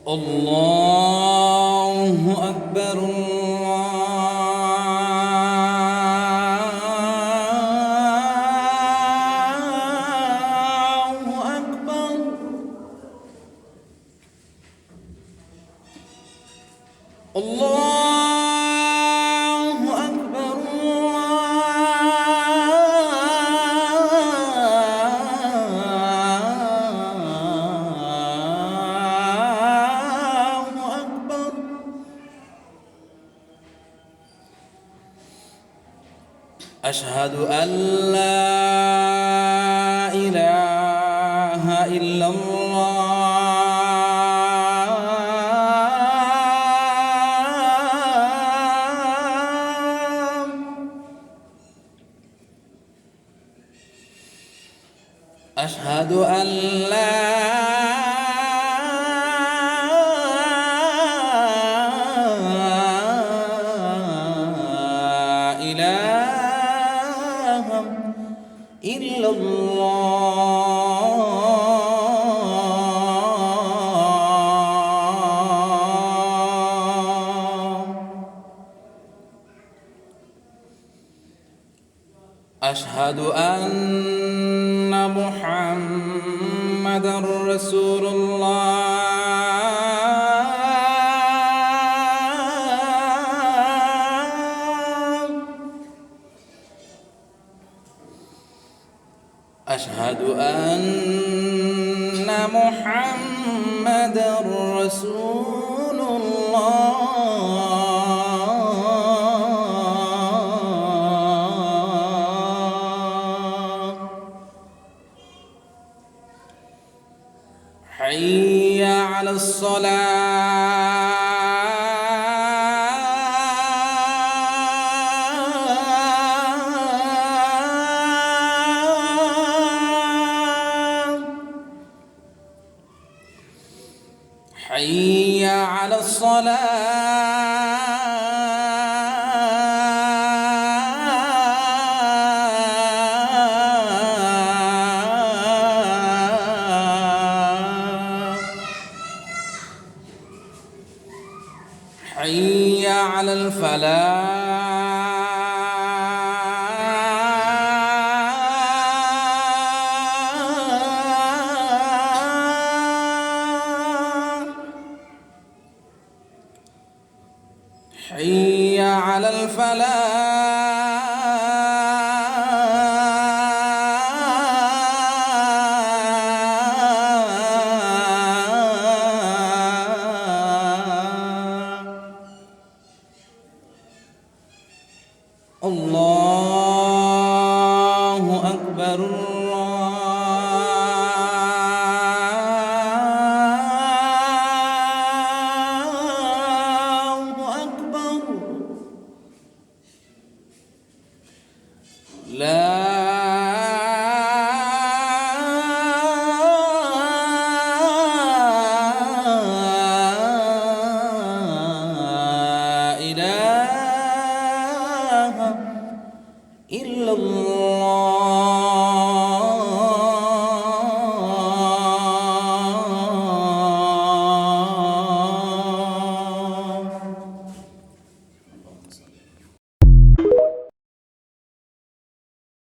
الله أكبر الله أكبر الله أكبر الله أكبر. أشهد أن لا إله إلا الله أشهد أن لا إله إلا الله. أشهد أن محمدًا رسول الله. أشهد أن محمدًا رسول الله. حي على الصلاة. حي على الصلاة. حي على الفلاح. حي على الفلاح.